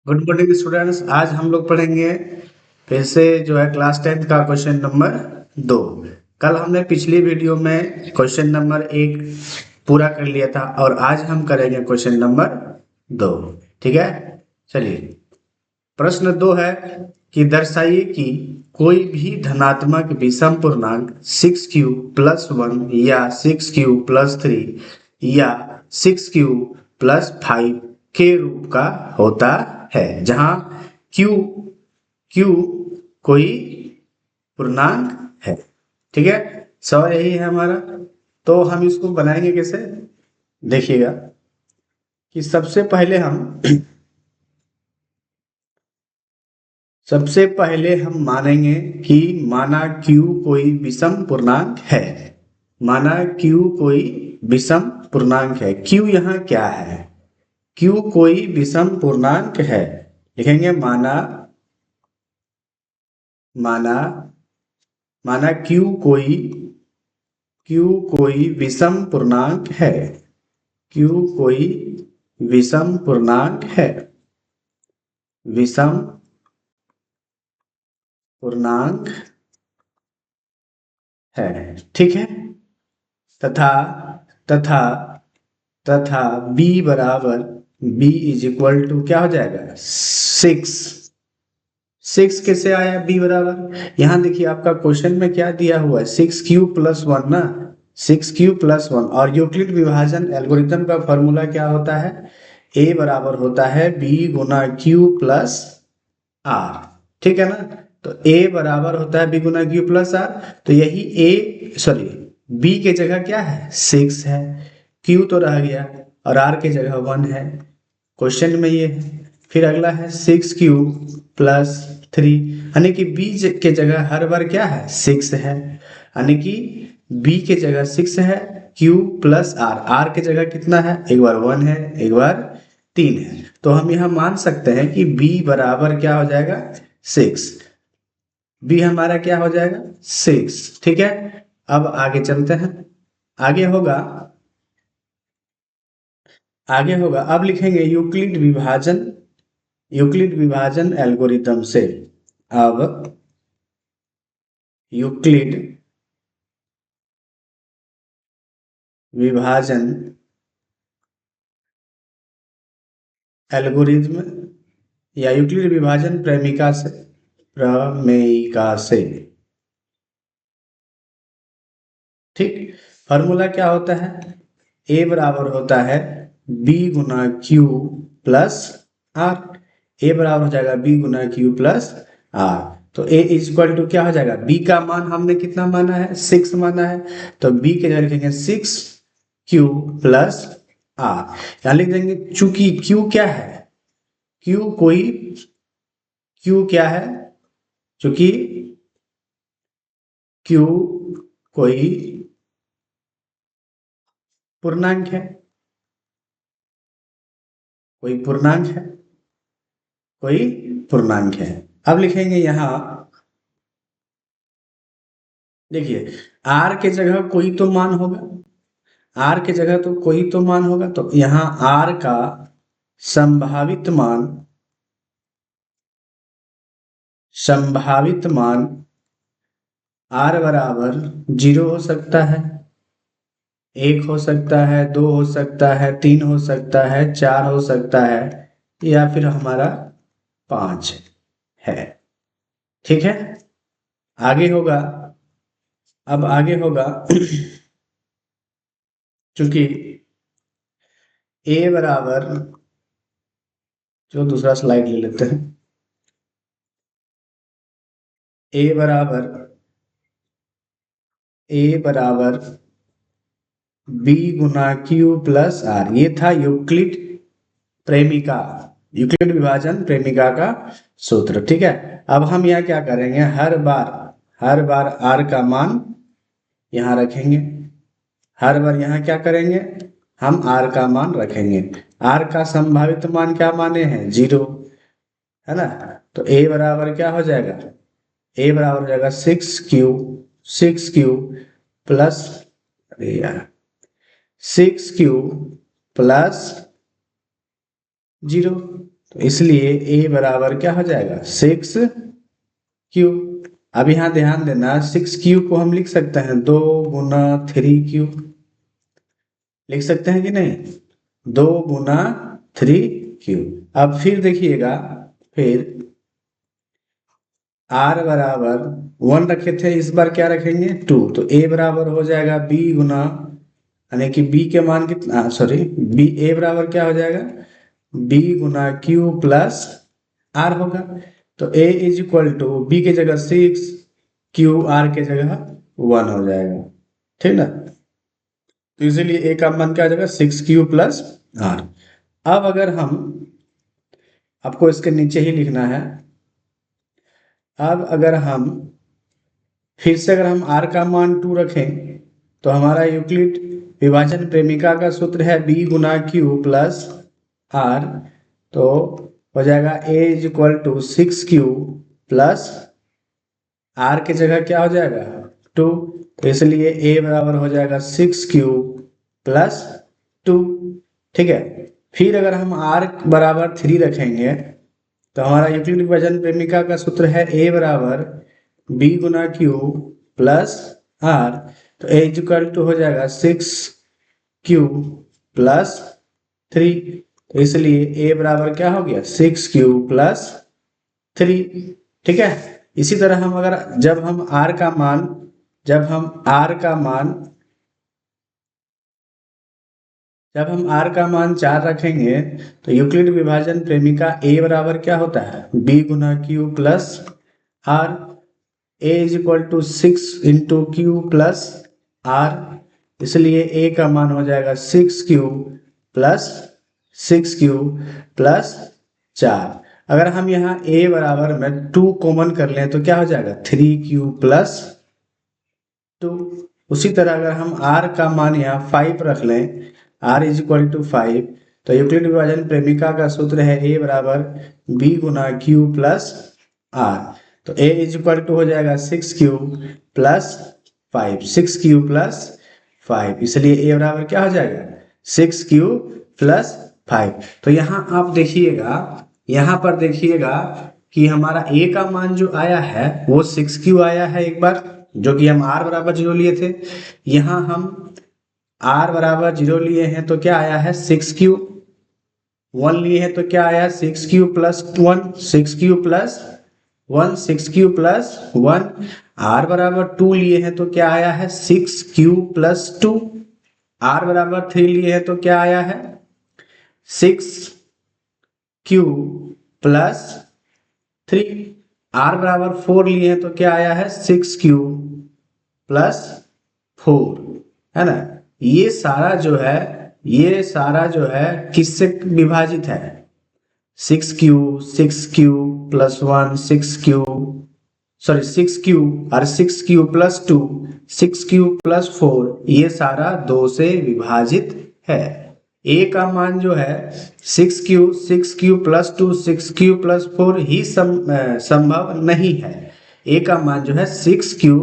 Good morning students. आज हम लोग पढ़ेंगे फिर से जो है क्लास 10th का क्वेश्चन नंबर 2। कल हमने पिछली वीडियो में क्वेश्चन नंबर 1 पूरा कर लिया था और आज हम करेंगे क्वेश्चन नंबर 2। ठीक है, चलिए। प्रश्न 2 है कि दर्शाइए कि कोई भी धनात्मक विषम पूर्णांक 6q+1 या 6q+3 या 6q+5 के रूप का होता है, जहां q q कोई पूर्णांक है। ठीक है, सवाल यही है हमारा। तो हम इसको बनाएंगे कैसे, देखिएगा कि सबसे पहले हम मानेंगे कि माना q कोई विषम पूर्णांक है। माना q कोई विषम पूर्णांक है। q यहाँ क्या है? q कोई विषम पूर्णांक है। लिखेंगे माना माना माना q कोई विषम पूर्णांक है। q कोई विषम पूर्णांक है। विषम पूर्णांक है, ठीक है। तथा तथा तथा b बराबर b इज इक्वल टू क्या हो जाएगा? 6 कैसे आया b बराबर? यहाँ देखिए आपका क्वेश्चन में क्या दिया हुआ है, 6q+1 ना, 6q+1। और यूक्लिड विभाजन एल्गोरिथम का फॉर्मूला क्या होता है? a बराबर होता है b गुना q+r। ठीक है ना। तो a बराबर होता है b गुना q+r। तो यही b के जगह क्या है? 6 है। q तो रह गया और r के जगह 1 है। क्वेश्चन में ये है। फिर अगला है 6q+3, यानी कि b के जगह हर बार क्या है? 6 है, यानी कि b के जगह 6 है, q+r के जगह कितना है? एक बार 1 है, एक बार 3 है। तो हम यहां मान सकते हैं कि b बराबर क्या हो जाएगा? 6। b हमारा क्या हो जाएगा? 6। ठीक है, अब आगे चलते हैं। आगे होगा अब लिखेंगे यूक्लिड विभाजन एल्गोरिथम से। अब यूक्लिड विभाजन एल्गोरिथम या यूक्लिड विभाजन प्रमेयिका से ठीक। फॉर्मूला क्या होता है? a बराबर होता है b गुना q+r। a बराबर हो जाएगा b गुना q+r। तो a इज इक्वल टू क्या हो जाएगा? b का मान हमने कितना माना है? 6 माना है। तो b के जगह लिखेंगे 6q+r। यहां लिख देंगे चूंकि q क्या है? q क्या है? चूंकि q कोई पूर्णांक है। कोई पूर्णांक है। कोई पूर्णांक है। अब लिखेंगे यहां, देखिए r के जगह कोई तो मान होगा। r के जगह तो कोई तो मान होगा। तो यहां r का संभावित मान r बराबर 0 हो सकता है, 1 हो सकता है, 2 हो सकता है, 3 हो सकता है, 4 हो सकता है, या फिर हमारा 5 है। ठीक है, आगे होगा। अब आगे होगा चूंकि a बराबर, जो दूसरा स्लाइड ले लेते हैं। a बराबर b गुना q+r। ये था यूक्लिड विभाजन प्रेमिका का सूत्र। ठीक है, अब हम यहाँ क्या करेंगे? हर बार r का मान यहाँ रखेंगे। हर बार यहाँ क्या करेंगे? हम r का मान रखेंगे। r का संभावित मान क्या माने हैं? 0, है ना। तो a बराबर क्या हो जाएगा? a बराबर हो जाएगा 6q प्लस, अरे यार, 6q+0। तो इसलिए ए बराबर क्या हो जाएगा 6 क्यू। अब यहाँ ध्यान देना 6 क्यू को हम लिख सकते हैं 2 गुना 3 क्यू, लिख सकते हैं कि नहीं, 2 गुना 3 क्यू। अब फिर देखिएगा, फिर r बराबर 1 रखे थे, इस बार क्या रखेंगे 2, तो a बराबर हो जाएगा b गुना, यानी कि b के मान कितना, सॉरी b, a बराबर क्या हो जाएगा b गुना q प्लस r होगा। तो a is equal to b के जगह 6, q r के जगह 1 हो जाएगा, ठीक ना। तो इसीलिए a का मान क्या हो जाएगा 6 क्यू प्लस r। अब अगर हम, आपको इसके नीचे ही लिखना है, अब अगर हम फिर से अगर हम r का मान 2 रखें तो हमारा यूक्लिड विभाजन प्रेमिका का सूत्र है b गुना क्यू प्लस r, तो हो जाएगा a is equal to 6 q plus r के जगह क्या हो जाएगा 2, तो इसलिए a बराबर हो जाएगा 6 क्यू प्लस 2, ठीक है। फिर अगर हम r बराबर 3 रखेंगे तो हमारा यूक्लिड विभाजन प्रेमिका का सूत्र है a बराबर b गुना क्यू प्लस r, तो a इक्वल टू हो जाएगा 6 क्यू प्लस 3, तो इसलिए a बराबर क्या हो गया 6 क्यू प्लस 3, ठीक है। इसी तरह हम अगर जब हम r का मान, जब हम r का मान 4 रखेंगे तो यूक्लिड विभाजन प्रेमिका a बराबर क्या होता है b गुना q plus r, a is equal to 6 into q plus r, इसलिए a का मान हो जाएगा 6 क्यू प्लस 4। अगर हम यहाँ a बराबर में 2 कॉमन कर लें तो क्या हो जाएगा 3 क्यू प्लस 2। उसी तरह अगर हम r का मान यहाँ 5 रख लें, r इज इक्वल टू 5, तो यूक्लिड विभाजन प्रेमिका का सूत्र है a बराबर b गुना क्यू प्लस r, तो a इज इक्वल टू हो जाएगा 6 क्यू प्लस 5, 6 क्यू प्लस 5, इसलिए a बराबर क्या हो जाएगा 6 क्यू प्लस 5। तो यहाँ आप देखिएगा, यहाँ पर देखिएगा कि हमारा a का मान जो आया है वो 6 क्यू आया है एक बार, जो कि हम r बराबर 0 लिए थे। यहाँ हम r बराबर 0 लिए हैं तो क्या आया है 6 क्यू, 1 लिए हैं तो क्या आया 6 q plus 1, 6 q plus 1, 6 q plus 1। r बराबर 2 लिए हैं तो क्या आया है 6 क्यू प्लस 2। r बराबर 3 लिए हैं तो क्या आया है 6 क्यू प्लस 3। r बराबर 4 लिए हैं तो क्या आया है 6 क्यू प्लस 4, है ना। ये सारा जो है, ये सारा जो है किससे विभाजित है 6 Q, 6 q plus 1, 6 Q, sorry 6 Q और 6 क्यू प्लस 2, 6 क्यू प्लस 4, ये सारा 2 से विभाजित है। a का मान जो है 6 Q, 6 q plus 2, 6 q plus 4 ही संभव नहीं है। a का मान जो है 6 क्यू,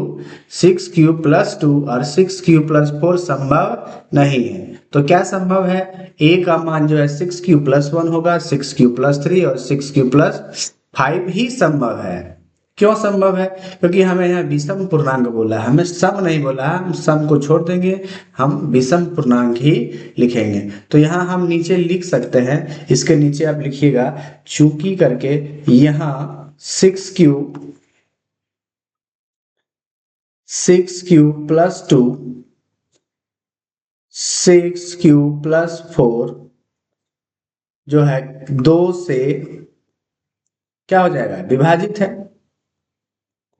6 क्यू प्लस 2 और 6 क्यू प्लस 4 संभव नहीं है। तो क्या संभव है, a का मान जो है 6 क्यू प्लस 1 होगा, 6 क्यू प्लस 3 और 6 क्यू प्लस 5 ही संभव है। क्यों संभव है, क्योंकि हमें यहाँ विषम पूर्णांक बोला है, हमें सम नहीं बोला है। हम सम को छोड़ देंगे, हम विषम पूर्णांक ही लिखेंगे। तो यहाँ हम नीचे लिख सकते हैं, इसके नीचे आप लिखिएगा चूंकि करके, यहाँ 6 क्यू प्लस 2, 6 क्यू प्लस 4 जो है 2 से क्या हो जाएगा विभाजित है,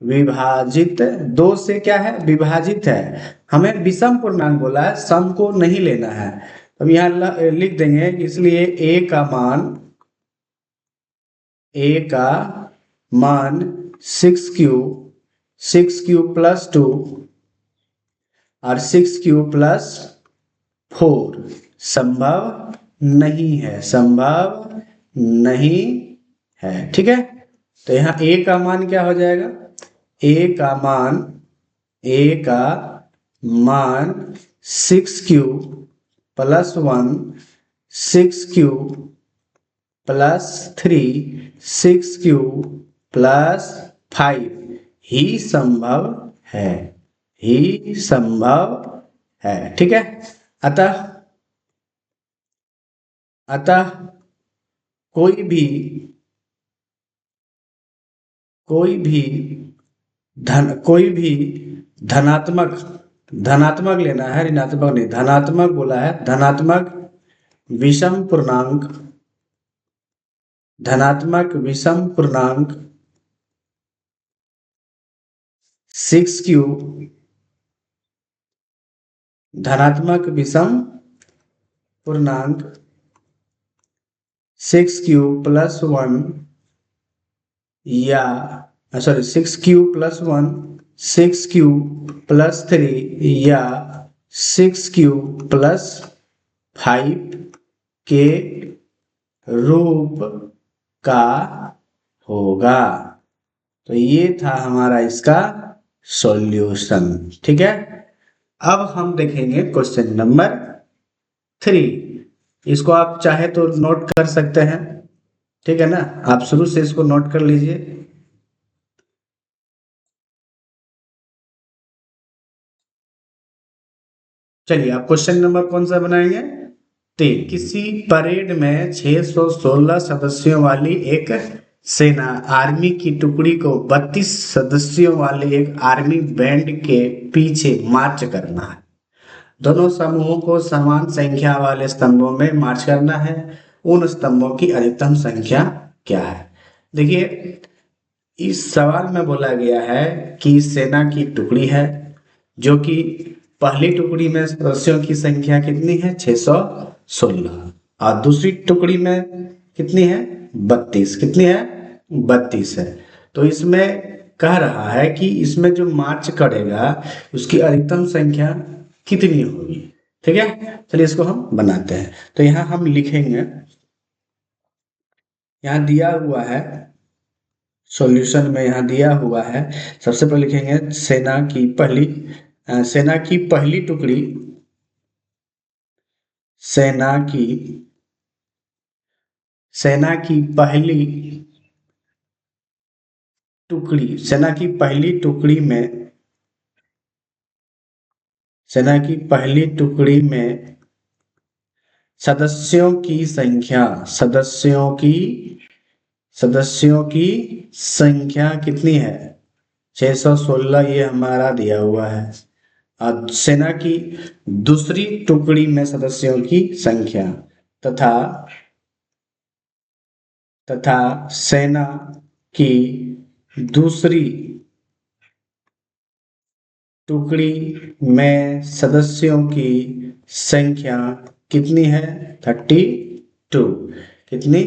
विभाजित 2 से क्या है विभाजित है। हमें विषम पूर्णांक बोला है, सम को नहीं लेना है। अब यहाँ लिख देंगे, इसलिए a का मान 6 क्यू प्लस 2 और 6 क्यू प्लस 4 संभव नहीं है, संभव नहीं है, ठीक है। तो यहाँ a का मान क्या हो जाएगा, a का मान 6 क्यू प्लस 1, 6 क्यू +3 6q +5 ही संभव है, ही संभव है। ठीक है। अतः कोई भी धनात्मक लेना है, ऋणात्मक नहीं, धनात्मक बोला है, धनात्मक विषम पूर्णांक 6q धनात्मक विषम पूर्णांक 6q +1 या 6q +1 6q +3 या 6q +5 के रूप का होगा। तो ये था हमारा इसका सॉल्यूशन। ठीक है। अब हम देखेंगे क्वेश्चन नंबर 3। इसको आप चाहे तो नोट कर सकते हैं। ठीक है ना, आप शुरू से इसको नोट कर लीजिए। चलिए, आप क्वेश्चन नंबर कौन सा बनाएंगे? 3। किसी परेड में 616 सदस्यों वाली एक सेना आर्मी की टुकड़ी को 32 सदस्यों वाले एक आर्मी बैंड के पीछे मार्च करना है। दोनों समूहों को समान संख्या वाले स्तंभों में मार्च करना है। उन स्तंभों की अधिकतम संख्या क्या है? देखिए, इस सवाल में बोला गया है कि सेना की टुकड़ी है, जो कि पहली टुकड़ी में सदस्यों की संख्या कितनी है? 616। और दूसरी टुकड़ी में कितनी है? 32। कितनी है? 32 है। तो इसमें कह रहा है कि इसमें जो मार्च करेगा उसकी अधिकतम संख्या कितनी होगी। ठीक है, चलिए इसको हम बनाते हैं। तो यहाँ हम लिखेंगे, यहाँ दिया हुआ है सॉल्यूशन में, यहाँ दिया हुआ है। सबसे पहले लिखेंगे सेना की पहली टुकड़ी, सेना की पहली टुकड़ी में सदस्यों की संख्या कितनी है? 616 ये हमारा दिया हुआ है। और सेना की दूसरी टुकड़ी में सदस्यों की संख्या तथा सेना की दूसरी टुकड़ी में सदस्यों की संख्या कितनी है? 32। कितनी?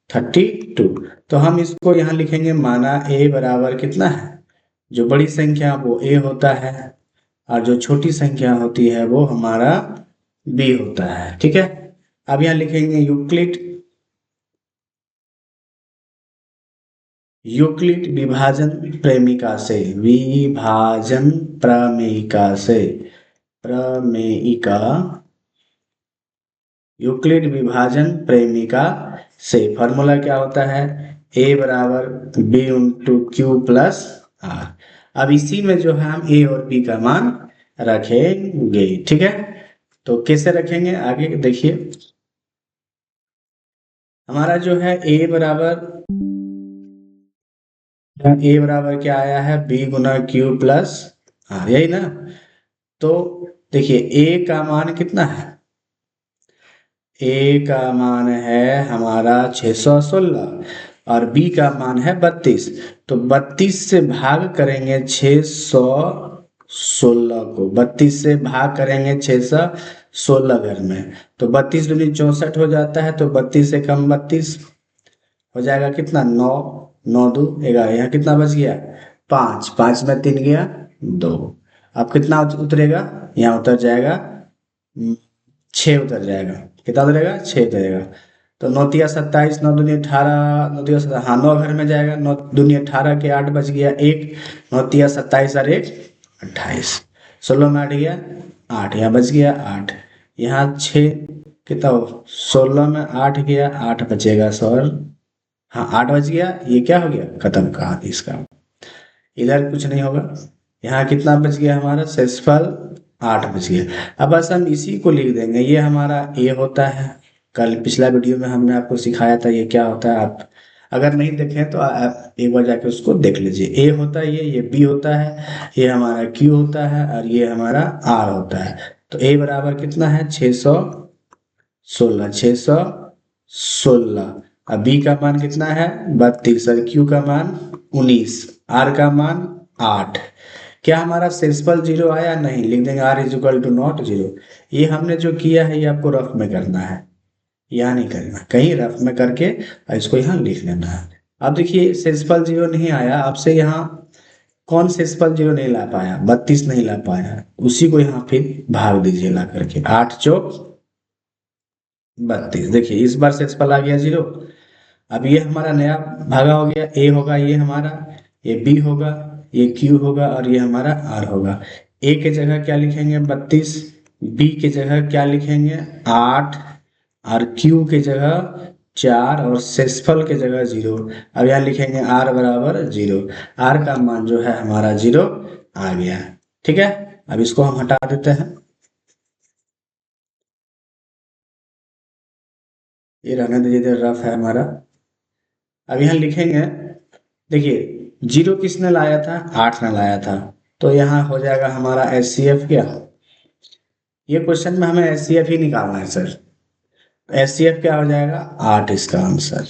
32। तो हम इसको यहाँ लिखेंगे, माना a बराबर कितना है? जो बड़ी संख्या वो a होता है और जो छोटी संख्या होती है वो हमारा b होता है। ठीक है। अब यहाँ लिखेंगे यूक्लिड विभाजन प्रमेयिका यूक्लिड विभाजन प्रमेयिका से फॉर्मूला क्या होता है? a बराबर b × q + r। अब इसी में जो है हम a और b का मान रखेंगे। ठीक है। तो कैसे रखेंगे आगे देखिए। हमारा जो है a बराबर क्या आया है? b × q + r, यही ना। तो देखिए a का मान कितना है? a का मान है हमारा 616 और b का मान है 32। तो 32 से भाग करेंगे 616 को, 32 से भाग करेंगे 616 घर में, तो 32 दूनी 64 हो जाता है। तो 32 से कम 32 हो जाएगा कितना? 9, 9 2 11। यहाँ कितना बच गया? 5, 5 में 3 गया 2। अब कितना उतरेगा? यहाँ उतर जाएगा 6 उतर जाएगा। कितना उतरेगा? 6 उतरेगा। तो 9 × 27, 9 दूनी 18, 9 × 17, हाँ 9 घर में जाएगा। 9 दूनी 18 के 8 बच गया 1, 9 × 27 और 1 28, 16 में 8 गया 8, यहाँ बच गया 8। यहाँ 6 कितना हो, 16 में 8 गया, 8 बचेगा सर। हाँ 8 बच गया, ये क्या हो गया, खत्म कहानी इसका। इधर कुछ नहीं होगा। यहाँ कितना बच गया हमारा शेषफल, 8 बच गया। अब बस हम इसी को लिख देंगे, ये हमारा ए होता है। कल पिछला वीडियो में हमने आपको सिखाया था ये क्या होता है। आप अगर नहीं देखें तो आप एक बार जाके उसको देख लीजिए। ए होता है ये बी होता है, ये हमारा क्यू होता है और ये हमारा आर होता है। तो ए बराबर कितना है, 616, 616। अब बी का मान कितना है, 32, और क्यू का मान 19, आर का मान 8। क्या हमारा शेषफल 0 आया, नहीं, लिख देंगे r is equal to not 0। ये हमने जो किया है ये आपको रफ में करना है, यहाँ नहीं करना, कहीं रफ में करके और इसको यहाँ लिख लेना है। अब देखिए शेषफल 0 नहीं आया, आपसे यहाँ कौन शेषफल 0 नहीं ला पाया, 32 नहीं ला पाया, उसी को यहाँ फिर भाग दीजिए ला करके, 8 चौक 32। देखिए इस बार शेषफल आ गया 0। अब ये हमारा नया भागा हो गया, ए होगा ये हमारा, ये बी होगा, ये क्यू होगा और ये हमारा आर होगा। ए के जगह क्या लिखेंगे, 32, बी के जगह क्या लिखेंगे, 8, और क्यू के जगह 4 और शेषफल के जगह 0। अब यहाँ लिखेंगे आर बराबर 0। आर का मान जो है हमारा 0 आ गया। ठीक है, अब इसको हम हटा देते हैं, ये रहने दीजिए, इधर रफ है हमारा। अब यहाँ लिखेंगे, देखिए 0 किसने लाया था, 8 ने लाया था, तो यहाँ हो जाएगा हमारा एचसीएफ क्या, ये क्वेश्चन में हमें एचसीएफ ही निकालना है सर। एचसीएफ क्या हो जाएगा, 8 इसका आंसर।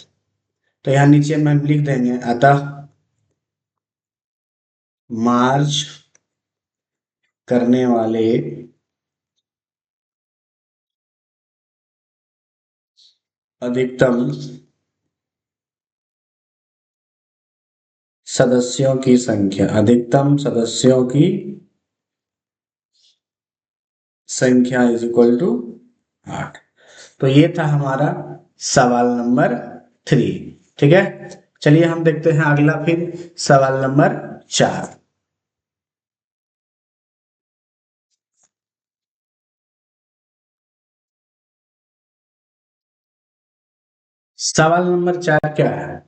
तो यहाँ नीचे में हम लिख देंगे, अतः मार्च करने वाले अधिकतम सदस्यों की संख्या, अधिकतम सदस्यों की संख्या इज इक्वल टू 8। तो ये था हमारा सवाल नंबर 3। ठीक है, चलिए हम देखते हैं अगला फिर सवाल नंबर 4। सवाल नंबर 4 क्या है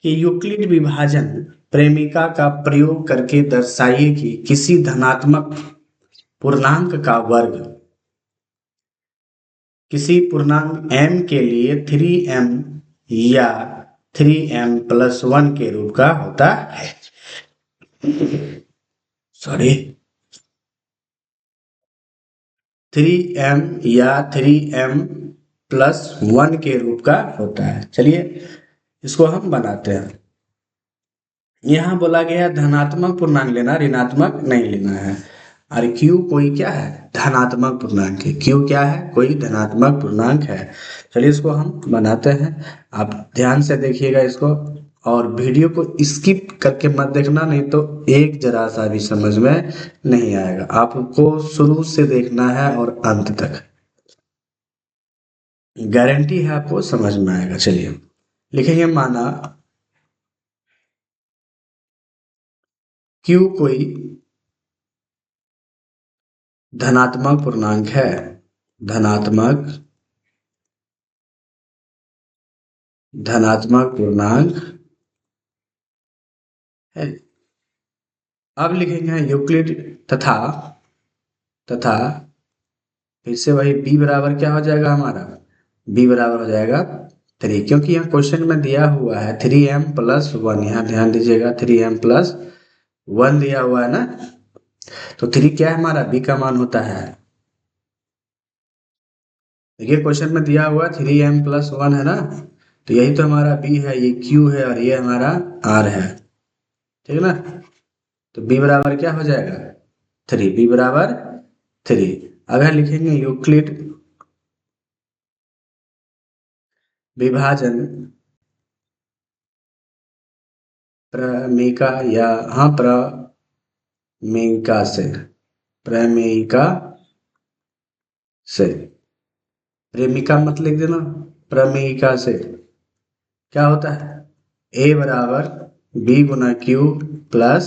कि यूक्लिड विभाजन प्रेमिका का प्रयोग करके दर्शाइए कि किसी धनात्मक पूर्णांक का वर्ग किसी पूर्णांक m के लिए 3m या 3m+1 के रूप का होता है। सॉरी, 3m या 3m+1 के रूप का होता है। चलिए इसको हम बनाते हैं। यहाँ बोला गया है धनात्मक पूर्णांक लेना, ऋणात्मक नहीं लेना है। और क्यू कोई क्या है, धनात्मक पूर्णांक है। क्यू क्या है, कोई धनात्मक पूर्णांक है। चलिए इसको हम बनाते हैं, आप ध्यान से देखिएगा इसको, और वीडियो को स्किप करके मत देखना, नहीं तो एक जरा सा भी समझ में नहीं आएगा। आपको शुरू से देखना है और अंत तक, गारंटी है आपको समझ में आएगा। चलिए लिखेंगे, माना क्यू कोई धनात्मक पूर्णांक है, धनात्मक धनात्मक पूर्णांक है। अब लिखेंगे यूक्लिड तथा तथा फिर से वही b बराबर क्या हो जाएगा हमारा, b बराबर हो जाएगा 3, क्योंकि यहाँ क्वेश्चन में दिया हुआ है 3m+1। यहाँ ध्यान दीजिएगा 3m+1 दिया हुआ है ना, तो 3 क्या है हमारा, b का मान होता है। देखिए क्वेश्चन में दिया हुआ 3m+1 है ना, तो यही तो हमारा b है, ये q है और ये हमारा r है। ठीक है ना, तो b बराबर क्या हो जाएगा 3, b बराबर 3। अब यहाँ लिखेंगे यूक्लिड विभाजन प्रमेयिका, या हाँ प्रमेयिका से, प्रमेयिका से, प्रेमिका मत लिख देना, प्रमेयिका से क्या होता है, a बराबर b गुना क्यू प्लस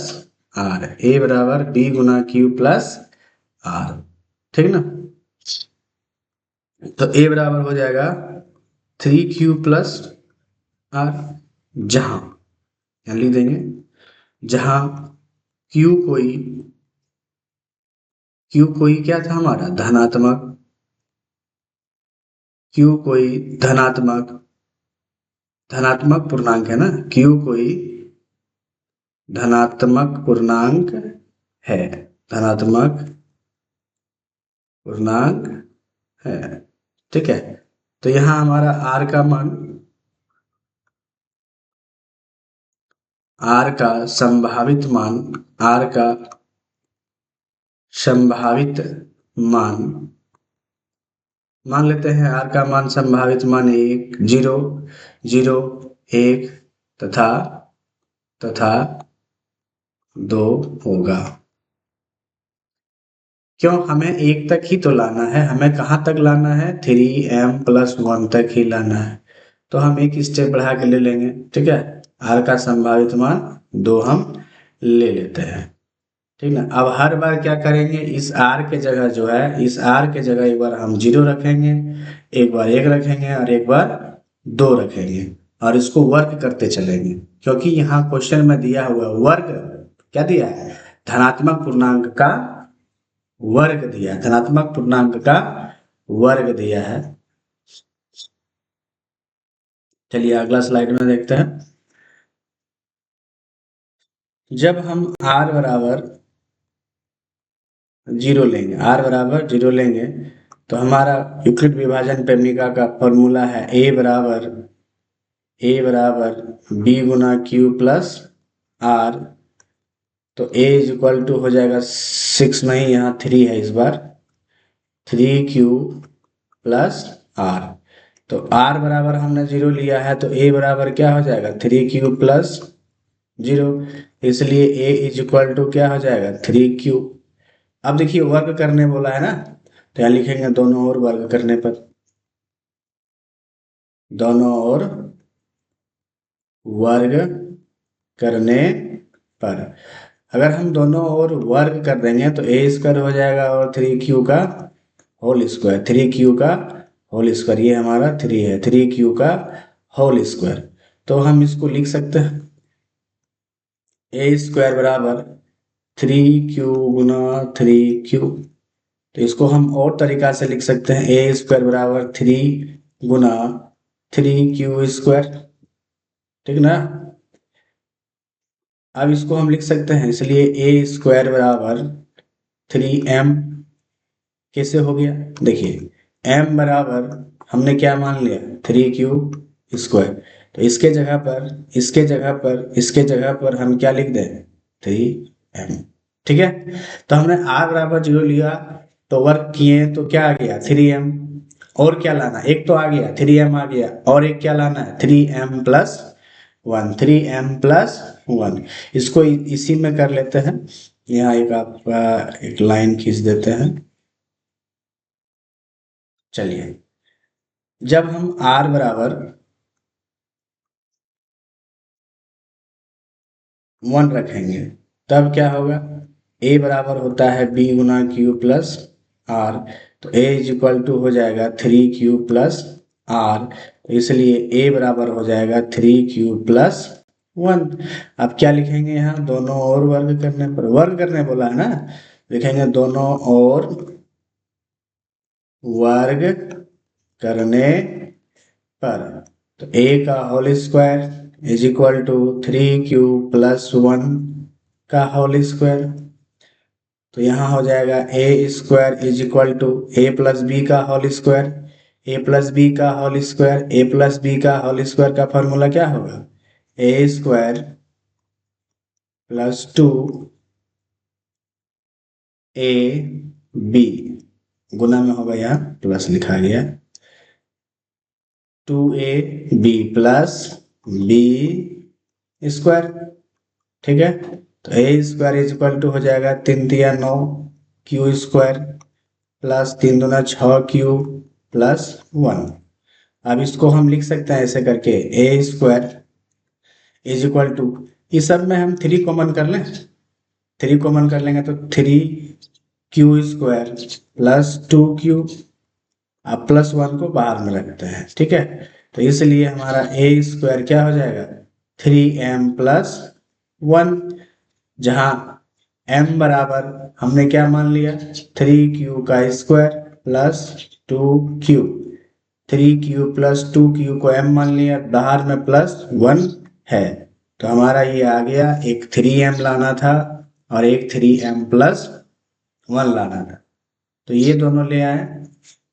आर, a बराबर b गुना क्यू प्लस आर। ठीक ना, तो ए बराबर हो जाएगा 3q प्लस आर, जहां यहाँ लिख देंगे जहां q कोई क्या था हमारा धनात्मक, q कोई धनात्मक पूर्णांक है ना, q कोई धनात्मक पूर्णांक है, धनात्मक पूर्णांक है। ठीक है, तो यहाँ हमारा r का मान, r का संभावित मान, r का संभावित मान मान लेते हैं, r का मान संभावित मान 1 0 0 1 तथा 2 होगा। क्यों, हमें 1 तक ही तो लाना है, हमें कहाँ तक लाना है 3m प्लस 1 तक ही लाना है। तो हम एक स्टेप बढ़ा के ले लेंगे। ठीक है, r का संभावित मान 2 हम ले लेते हैं। ठीक ना, अब हर बार क्या करेंगे, इस r के जगह जो है, इस r के जगह एक बार हम 0 रखेंगे, एक बार 1 रखेंगे और एक बार 2 रखेंगे और इसको वर्ग करते चलेंगे। क्योंकि यहाँ क्वेश्चन में दिया हुआ वर्ग क्या दिया है, धनात्मक पूर्णांक का वर्ग दिया है, धनात्मक पूर्णांक का वर्ग दिया है। चलिए अगला स्लाइड में देखते हैं। जब हम r बराबर 0 लेंगे, r बराबर 0 लेंगे तो हमारा यूक्लिड विभाजन प्रमेय का फॉर्मूला है a बराबर b गुना q प्लस r। तो a इज इक्वल टू हो जाएगा 6 नहीं, यहाँ 3 है इस बार, 3q प्लस r। तो r बराबर हमने 0 लिया है तो a बराबर क्या हो जाएगा 3q प्लस 0, इसलिए a इज इक्वल टू क्या हो जाएगा 3q। अब देखिए वर्ग करने बोला है ना, तो यहाँ लिखेंगे दोनों ओर वर्ग करने पर, दोनों ओर वर्ग करने पर अगर हम दोनों ओर वर्ग कर देंगे तो a स्क्वायर हो जाएगा और 3q का होल स्क्वायर, 3q का होल स्क्वायर, ये हमारा 3 है, 3q का होल स्क्वायर। तो हम इसको लिख सकते हैं a स्क्वायर बराबर 3q गुना 3q। तो इसको हम और तरीका से लिख सकते हैं, a स्क्वायर बराबर 3 गुना 3q स्क्वायर। ठीक ना, अब इसको हम लिख सकते हैं, इसलिए a स्क्वायर बराबर 3m कैसे हो गया, देखिए m बराबर हमने क्या मान लिया 3q स्क्वायर। तो इसके जगह पर इसके जगह पर हम क्या लिख दें 3m। ठीक है, तो हमने r बराबर 0 लिया तो वर्क किए तो क्या आ गया 3m, और क्या लाना, एक तो आ गया 3m आ गया और एक क्या लाना है 3m प्लस 1, 3m प्लस 1। इसको इसी में कर लेते हैं, यहाँ एक आपका एक लाइन खींच देते हैं। चलिए जब हम r बराबर 1 रखेंगे तब क्या होगा, a बराबर होता है b गुना q प्लस r। तो a इज इक्वल टू हो जाएगा 3q प्लस r, तो इसलिए a बराबर हो जाएगा 3q प्लस 1। अब क्या लिखेंगे, यहाँ दोनों ओर वर्ग करने पर, वर्ग करने बोला है ना, लिखेंगे दोनों ओर वर्ग करने पर। तो a का whole square is equal to 3q plus 1 का होल स्क्वायर। तो यहाँ हो जाएगा a square is equal to a plus B का whole square, a plus B का whole square, a plus B का होल स्क्वायर का फॉर्मूला क्या होगा a square plus 2 a b, गुना में होगा, यहाँ प्लस लिखा गया 2ab प्लस बी स्क्वायर। ठीक है, तो ए स्क्वायर इज इक्वल टू हो जाएगा 3 तिया 9 क्यू स्क्वायर प्लस 3 दूना 6q प्लस 1। अब इसको हम लिख सकते हैं ऐसे करके ए स्क्वायर इज इक्वल टू, इस सब में हम 3 कॉमन कर लें, 3 कॉमन कर लेंगे तो 3q स्क्वायर प्लस 2q अब +1 को बाहर में रखते हैं, ठीक है। तो इसलिए हमारा a² क्या हो जाएगा, 3m+1, जहाँ m बराबर हमने क्या मान लिया, 3q² plus 2q, 3q plus 2q को m मान लिया, बाहर में +1 है, तो हमारा ये आ गया, एक 3m लाना था और एक 3m+1 लाना था, तो ये दोनों ले आए,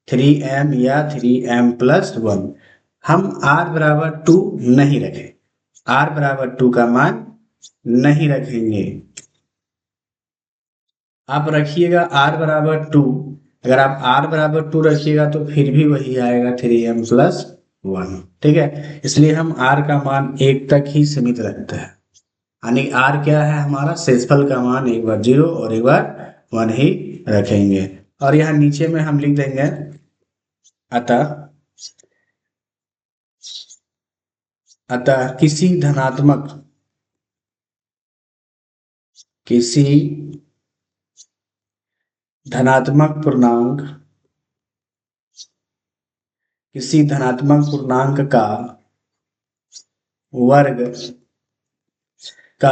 3m या 3m+1। हम r बराबर 2 नहीं रखें, r बराबर 2 का मान नहीं रखेंगे। आप रखिएगा r बराबर 2, अगर आप r बराबर 2 रखिएगा तो फिर भी वही आएगा 3m+1, ठीक है। इसलिए हम r का मान 1 तक ही सीमित रखते हैं, यानी r क्या है हमारा, शेषफल का मान एक बार 0 और एक बार 1 ही रखेंगे। और यहाँ नीचे में हम लिख देंगे, अतः अतः किसी धनात्मक पूर्णांक वर्ग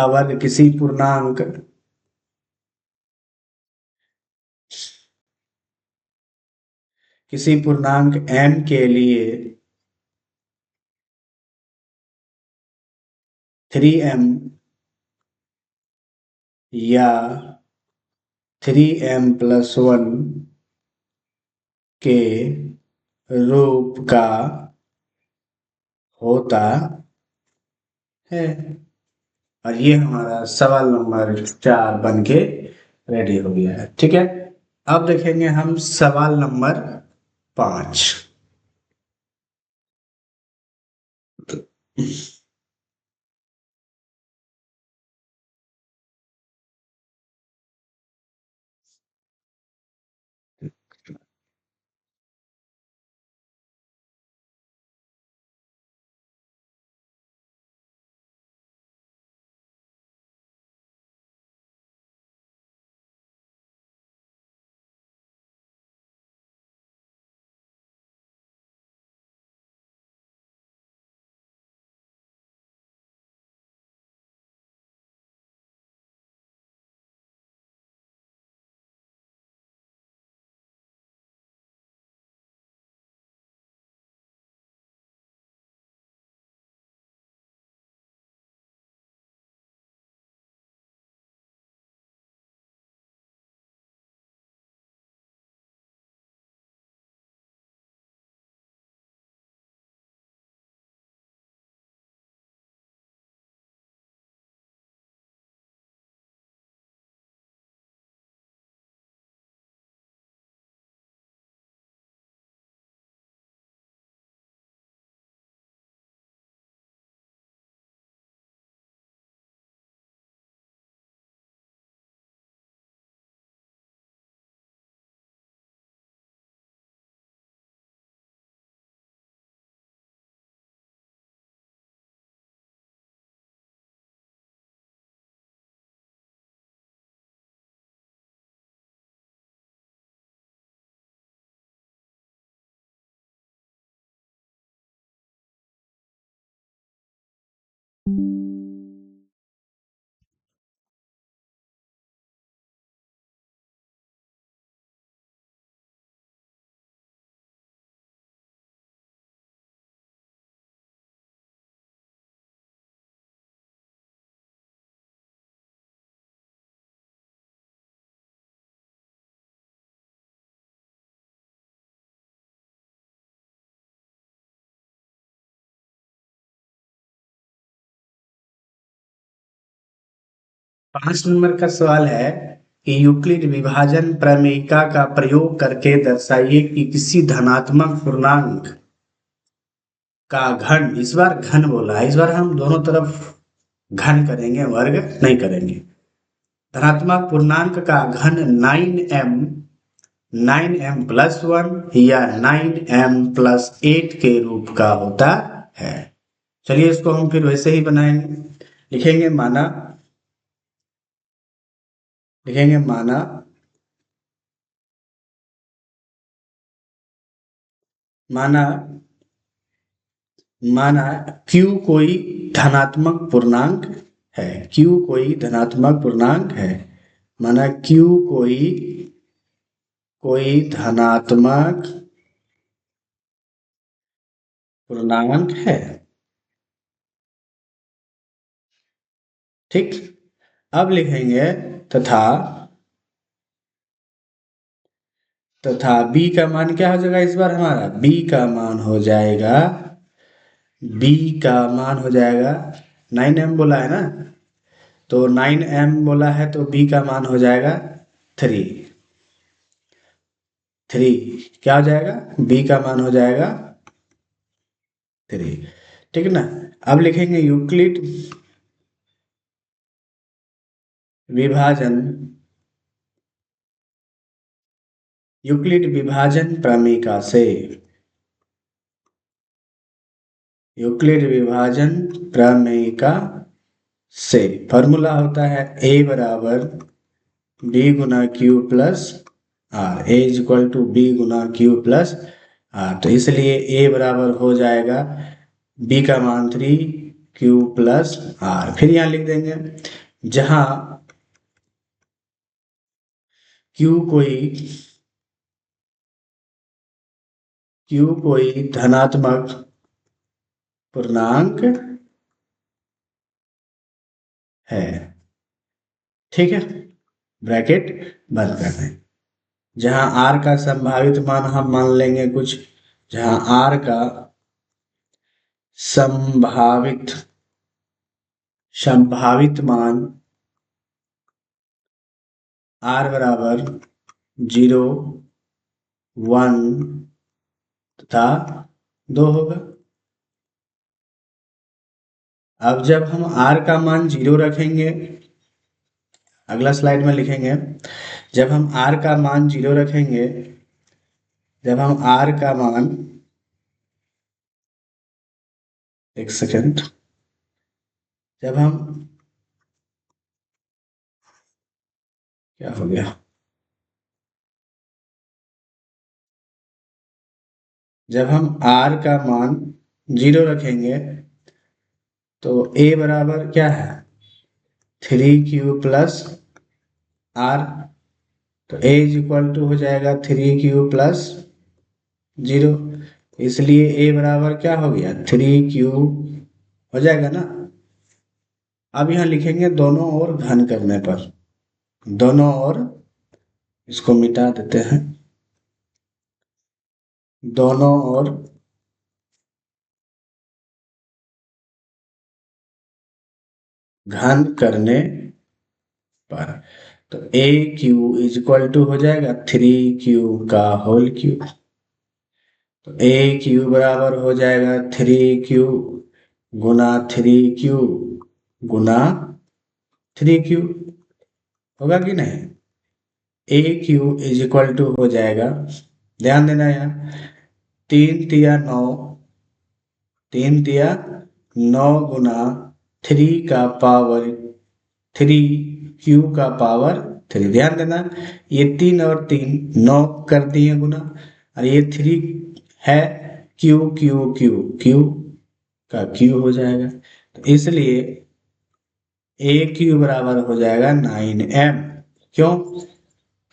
वर्ग किसी पूर्णांक m के लिए 3m या 3m+1 के रूप का होता है। और ये हमारा सवाल नंबर 4 बन के रेडी हो गया है, ठीक है। अब देखेंगे हम सवाल नंबर 5। 5 नंबर का सवाल है कि यूक्लिड विभाजन प्रमेयिका का प्रयोग करके दर्शाइए कि किसी धनात्मक पूर्णांक का घन, इस बार घन बोला है, इस बार हम दोनों तरफ घन करेंगे, वर्ग नहीं करेंगे। धनात्मक पूर्णांक का घन 9m+1 या 9m+8 के रूप का होता है। चलिए इसको हम फिर वैसे ही बनाएंगे, लिखेंगे माना माना माना q कोई धनात्मक पूर्णांक है, q कोई धनात्मक पूर्णांक है, माना q कोई धनात्मक पूर्णांक है। ठीक, अब लिखेंगे तथा b का मान क्या हो जाएगा इस बार हमारा, b का मान हो जाएगा 9m बोला है ना, तो 9m बोला है तो b का मान हो जाएगा 3 क्या हो जाएगा, b का मान हो जाएगा 3। ठीक है ना। अब लिखेंगे यूक्लिड विभाजन प्रमेय से फॉर्मूला होता है a बराबर b गुना q plus r, a is equal to b गुना क्यू प्लस आर। तो इसलिए a बराबर हो जाएगा b का मान 3 q प्लस आर। फिर यहाँ लिख देंगे जहां q कोई धनात्मक पूर्णांक है। ठीक है, ब्रैकेट बंद कर दें। जहां r का संभावित मान हम मान लेंगे कुछ, जहां r का संभावित मान r बराबर 0, 1 तथा 2 होगा। अब जब हम r का मान 0 रखेंगे, अगला स्लाइड में लिखेंगे, जब हम r का मान 0 रखेंगे, जब हम r का मान, एक सेकेंड, जब हम, क्या हो गया, जब हम r का मान 0 रखेंगे तो a बराबर क्या है 3q प्लस आर, तो a इज इक्वल टू हो जाएगा 3q प्लस 0। इसलिए a बराबर क्या हो गया 3q हो जाएगा ना। अब यहाँ लिखेंगे दोनों ओर घन करने पर, दोनों ओर, इसको मिटा देते हैं, दोनों ओर घन करने पर, तो A cube is equal to हो जाएगा 3q का होल क्यूब। तो ए क्यू बराबर हो जाएगा 3q गुना 3q गुना 3q, होगा कि नहीं। ए क्यू इज इक्वल टू हो जाएगा, ध्यान देना यहाँ, 3 तिया 9, 3 तिया 9 गुना 3 का पावर 3 q का पावर 3। ध्यान देना ये 3 और 3 9 कर दिए गुना, और ये 3 है q q q q का q हो जाएगा। तो इसलिए ए क्यू बराबर हो जाएगा 9m। क्यों,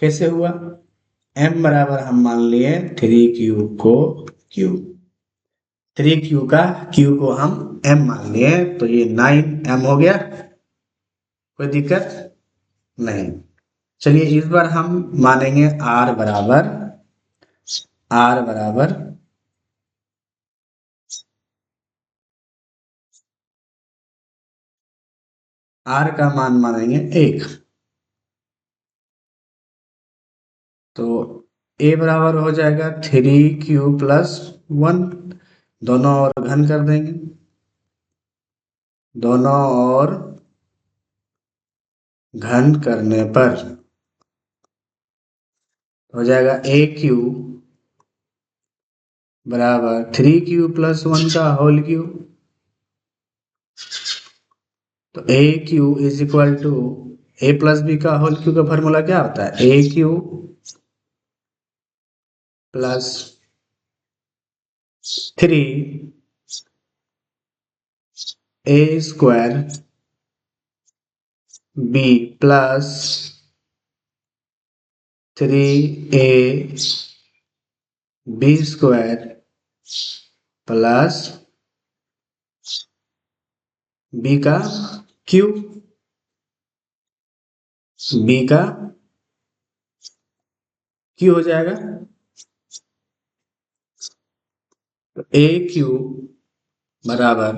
कैसे हुआ, m बराबर हम मान लिए 3q को q, 3q का q को हम m मान लिए, तो ये 9m हो गया, कोई दिक्कत नहीं। चलिए इस बार हम मानेंगे r बराबर r का मान मानेंगे 1, तो a बराबर हो जाएगा 3q प्लस 1, दोनों ओर घन कर देंगे, दोनों ओर घन करने पर हो जाएगा ए क्यू बराबर 3q प्लस 1 का होल क्यू। तो A cube is equal to A plus B का होल क्यू का फॉर्मूला क्या होता है, A cube plus 3 a square b plus 3 a b square plus b का क्यूब, b का क्यू हो जाएगा। तो a क्यूब बराबर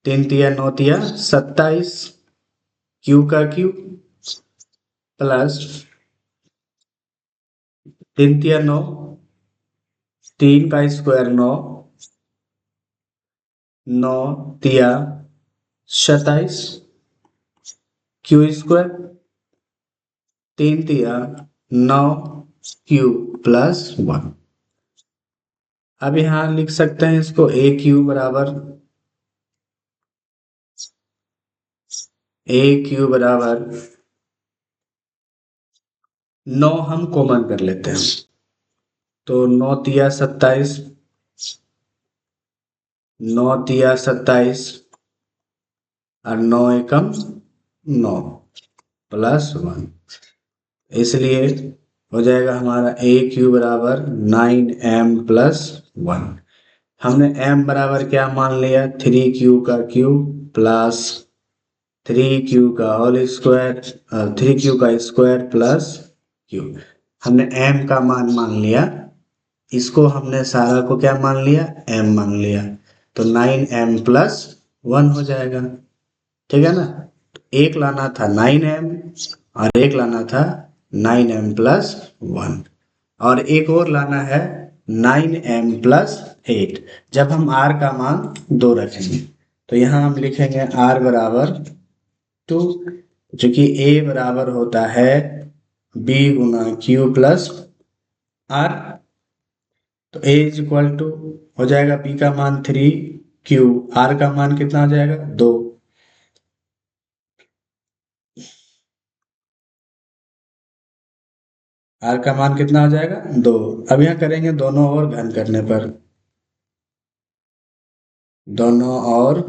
3 तिया 9 तिया 27, क्यू का क्यूब प्लस 3 तिया 9, 3 का स्क्वायर 9, 9 तिया 27, क्यू स्क्वायर 3 तिया 9 क्यू प्लस 1। अब यहाँ लिख सकते हैं इसको ए क्यू बराबर 9 हम कॉमन कर लेते हैं। तो 9 तिया 27, 9 तिया 27 और 9 एकम 9 प्लस 1, इसलिए हो जाएगा हमारा ए क्यू बराबर 9m प्लस 1। हमने m बराबर क्या मान लिया, 3q का क्यूब प्लस 3q का होल स्क्वायर, 3q का स्क्वायर प्लस q। हमने m का मान लिया, इसको हमने सारा को क्या मान लिया, m मान लिया। तो 9m प्लस 1 हो जाएगा, ठीक है ना। एक लाना था 9m और एक लाना था 9m प्लस 1, और एक और लाना है 9m प्लस 8। जब हम r का मान 2 रखेंगे तो यहाँ हम लिखेंगे r बराबर 2, जो कि a बराबर होता है b गुना q प्लस r। तो a इज इक्वल टू हो जाएगा b का मान 3, q r का मान कितना हो जाएगा 2। r का मान कितना हो जाएगा 2। अब यहाँ करेंगे दोनों ओर घन करने पर, दोनों ओर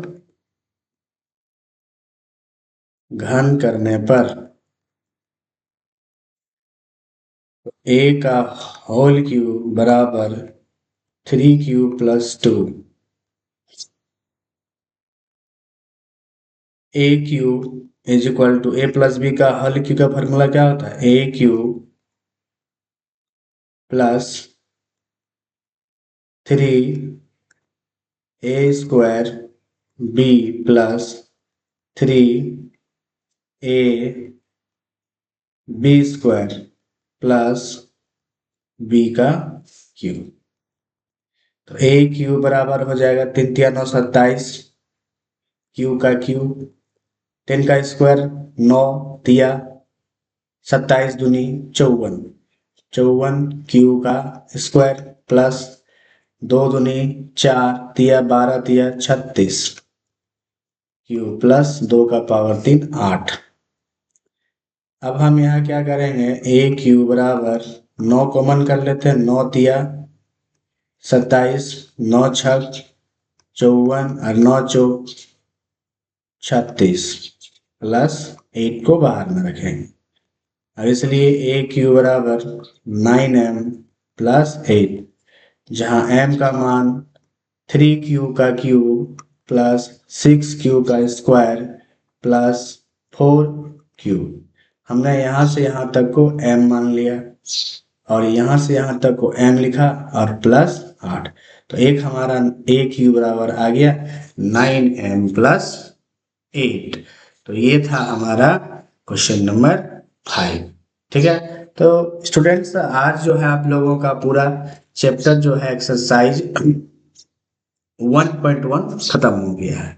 घन करने पर a का होल क्यूब बराबर 3q plus 2। A cube is equal to A plus B का होल क्यूब का फॉर्मूला क्या होता है, A cube plus 3 A square B plus 3 A B square plus B का क्यूब। तो ए क्यूब बराबर हो जाएगा 3 तिया 9 27, क्यू का क्यूब 10 का स्क्वायर 9 तिया 27 दूनी 54, 54 क्यू का स्क्वायर प्लस 2 दूनी 4 तिया 12 तिया 36, क्यू प्लस 2 का पावर 3 8। अब हम यहाँ क्या करेंगे, ए क्यू बराबर 9 कॉमन कर लेते हैं, 9 तिया 27, 9 छक 54 और 9 चौक 36 प्लस 8 को बाहर में रखेंगे। और इसलिए ए क्यू बराबर 9m प्लस 8, जहाँ m का मान 3q का क्यूब प्लस 6q का स्क्वायर प्लस 4q। हमने यहाँ से यहाँ तक को m मान लिया और यहाँ से यहाँ तक को m लिखा और प्लस 8। तो एक हमारा ए क्यू बराबर आ गया 9m प्लस 8। तो ये था हमारा क्वेश्चन नंबर 5, ठीक है। तो स्टूडेंट्स आज जो है आप लोगों का पूरा चैप्टर जो है एक्सरसाइज 1.1 खत्म हो गया है,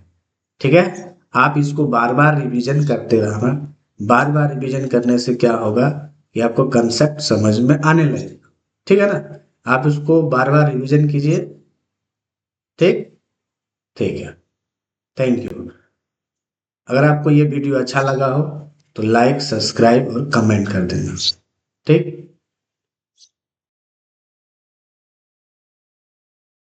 ठीक है। आप इसको बार बार रिवीजन करते रहना। बार बार रिवीजन करने से क्या होगा कि आपको कंसेप्ट समझ में आने लगेगा, ठीक है ना। आप इसको बार बार रिवीजन कीजिए, ठीक ठीक है। Thank you. अगर आपको ये वीडियो अच्छा लगा हो तो लाइक सब्सक्राइब और कमेंट कर देना, ठीक।